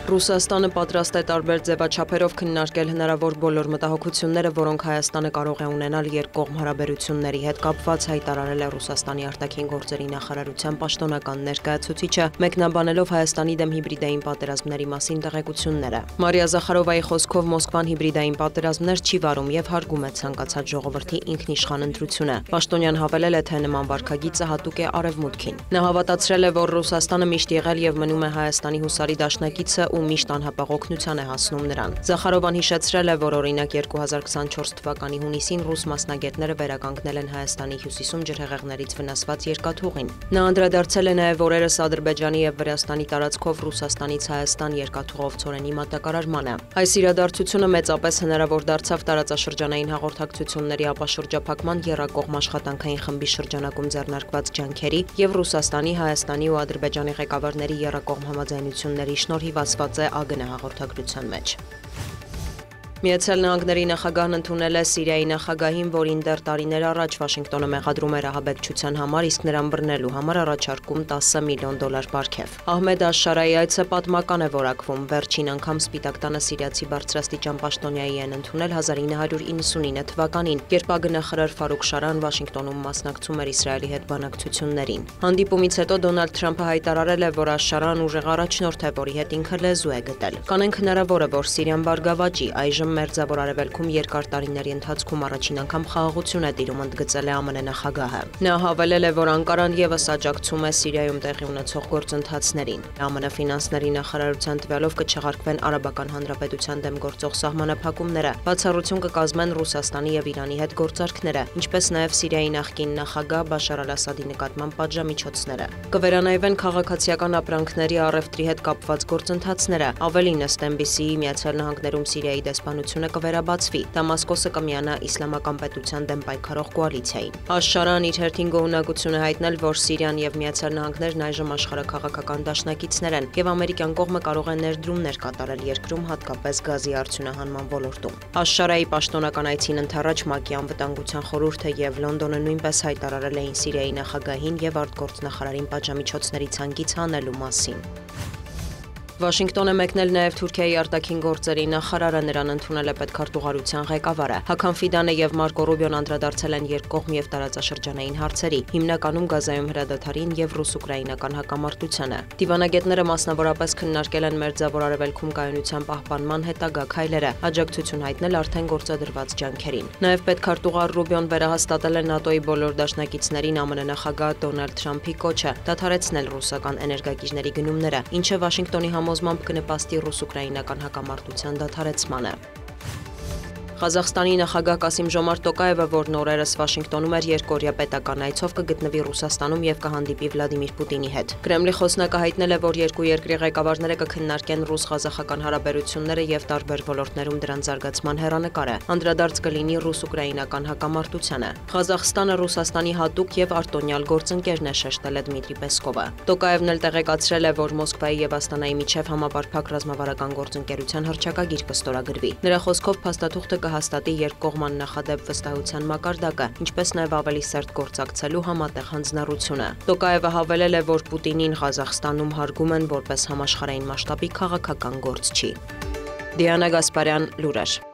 Ռուսաստանը պատրաստ է տարբեր ձևաչափերով քննարկել հնարավոր բոլոր մտահոգությունները, որոնք Հայաստանը կարող է ունենալ երկկողմ հարաբերությունների հետ կապված, հայտարարել է Ռուսաստանի արտաքին գործերի նախարարության պաշտոնական ներկայացուցիչը, մեկնաբանելով Հայաստանի դեմ հիբրիդային պատերազմների մասին տեղեկությունները։ Մարիա Զախարովայի խոսքով Մոսկվան հիբրիդային պատերազմներ չի վարում եւ հարգում է ցանկացած ժողովրդի ինքնիշխան ընտրությունը։ Պաշտոնյան հավելել է, թե նման վարքագիծը հատուկ է Արևմուտքին։ Նա հավատացրել է, որ Ռուսաստանը միշտ եղել եւ մնում է Հայաստանի հուսարի դաշնակիցը ու միշտ անհապաղ օգնության է հասնում նրան։ Զախարովան հիշեցրել է, որ օրինակ 2024 թվականի հունիսին ռուս մասնագետները վերականգնել են Հայաստանի հյուսիսում ջրհեղեղներից վնասված երկաթուղին։ Նա անդրադարձել է նաև օրերս Ադրբեջանի եւ Վրաստանի տարածքով Ռուսաստանից Հայաստան երկաթուղով ցորենի մատակարարմանը։ Այս իրադարձությունը մեծապես հնարավոր դարձավ տարածաշրջանային հաղորդակցությունների ապաշրջափակման եռակողմ աշխատանքային խմբի շրջանակում ձեռնարկված ջանքերի եւ Ռուսաստանի, Հայաստանի ու Ադրբեջանի ղեկավարների եռակողմ համաձայնությունների շնորհիվ ասված է ԱԳՆ հաղորդագրության մեջ։ Միացյալ Նահանգների նախագահն ընդունել է Սիրիայի նախագահին, որին դեռ տարիներ առաջ Վաշինգտոնը մեղադրում էր ահաբեկչության համար, իսկ նրան բռնելու համար առաջարկում $10 միլիոն պարգև։ Ահմեդ Աշ-Շարայի այցը պատմական է որակվում։ Վերջին անգամ Սպիտակ տանը սիրիացի բարձրաստիճան պաշտոնյայի են ընդունել 1999 թվականին, երբ ԱԳՆ խրար Ֆարուկ Շարան Վաշինգտոնում մասնակցում էր Իսրայելի հետ բանակցություններին։ Հանդիպումից հետո Դոնալդ Թրամփը հայտարարել է, որ Աշ-Շարան ուժեղ առաջնորդ է, որի հետ ինքը լեզու է գտել։ Կանենք հնարավոր է, որ Սիրիան բարգավաճի, այժմ Մերձավոր Արևելքում երկար տարիների ընթացքում առաջին անգամ խաղաղություն է տիրում, ընդգծել է ԱՄՆ նախագահը։ Նա հավելել է, որ Անկարան ևս աջակցում է Սիրիայում տեղի ունեցող գործընթացներին։ ԱՄՆ ֆինանսների նախարարության տվյալով կչեղարկվեն Արաբական Հանրապետության դեմ գործող սահմանափակումները, բացառություն կկազմեն Ռուսաստանի եւ Իրանի հետ գործարքները, ինչպես նաեւ Սիրիայի նախկին նախագահ Բաշար Ալ-Ասադի նկատմամբ պատժամիջոցները։ Կվերանայվեն քաղաքացիական ապրանքների առևտրի հետ կապված գործընթացները։ Ավելին, ըստ NBC-ի, Միացյալ Նահանգներում Սիրիայի դեսպանությունը կվերաբացվի, Դամասկոսը կմիանա իսլամական պետության դեմ պայքարող կոալիցիային։ Աշ-Շարան իր հերթին գոհունակություն է հայտնել, որ Սիրիան եւ Միացյալ Նահանգներն այժմ աշխարհաքաղաքական դաշնակիցներ են եւ ամերիկյան կողմը կարող է ներդրումներ կատարել երկրում, հատկապես գազի արդյունահանման ոլորտում։ Աշ-Շարայի պաշտոնական այցին ընդառաջ ՄԱԿ-ի անվտանգության խորհուրդը եւ Լոնդոնը նույնպես հայտարարել էին Սիրիայի նախագահին եւ արտգործնախարարին պատժամիջոցների ցանկից հանելու մասին։ Վաշինգտոն է մեկնել նաև Թուրքիայի արտաքին գործերի նախարարը, նրան ընդունել է պետքարտուղարության ղեկավարը։ Հական Ֆիդանը եւ Մարկո Ռուբիոն անդրադարձել են երկկողմ եւ տարածաշրջանային հարցերի, հիմնականում Գազայում հրադադարին եւ ռուս-ուկրաինական հակամարտությանը։ Դիվանագետները մասնավորապես քննարկել են Մերձավոր Արևելքում կայունության պահպանման հետագա քայլերը, աջակցություն հայտնել արդեն գործադրված ջանքերին։ Նաև պետքարտուղար Ռուբիոն վերահաստատել է ՆԱՏՕ-ի բոլոր դաշնակիցներին ԱՄՆ նախագահ Դոնալդ Թրամփի կոչը դադարեցնել ռուսական էներգակիրների գնումները, ինչը Վաշինգտոնի համոզմամբ կնպաստի ռուս-ուկրաինական հակամարտության դադարեցմանը։ Ղազախստանի նախագահ Կասիմ-Ժոմարտ Տոկաևը, որն օրերս Վաշինգտոնում էր երկօրյա պետական այցով, կգտնվի Ռուսաստանում եւ կհանդիպի Վլադիմիր Պուտինի հետ։ Կրեմլի խոսնակը հայտնել է, որ երկու երկրի ղեկավարները կքննարկեն ռուս-ղազախական հարաբերությունները եւ տարբեր ոլորտներում դրանց զարգացման հեռանկարը։ Անդրադարձ կլինի ռուս-ուկրաինական հակամարտությանը։ Ղազախստանը Ռուսաստանի հատուկ եւ արտոնյալ գործընկերն է, շեշտել է Դմիտրի Պեսկովը։ Տոկաևն էլ տեղեկացրել է, որ Մոսկվայի եւ Աստանայի միջև համապարփակ ռազմավարական գործընկերության հռչակագիր կստորագրվի։ Նրա խոսքով փաստաթուղթը կհաստատի երկկողման նախադեպ վստահության մակարդակը, ինչպես նաև ավելի սերտ գործակցելու համատեղ հանձնառությունը։ Տոկաևը հավելել է, որ Պուտինին Ղազախստանում հարգում են որպես համաշխարհային մասշտաբի քաղաքական գործչի։ Դիանա Գասպարյան, լուրեր։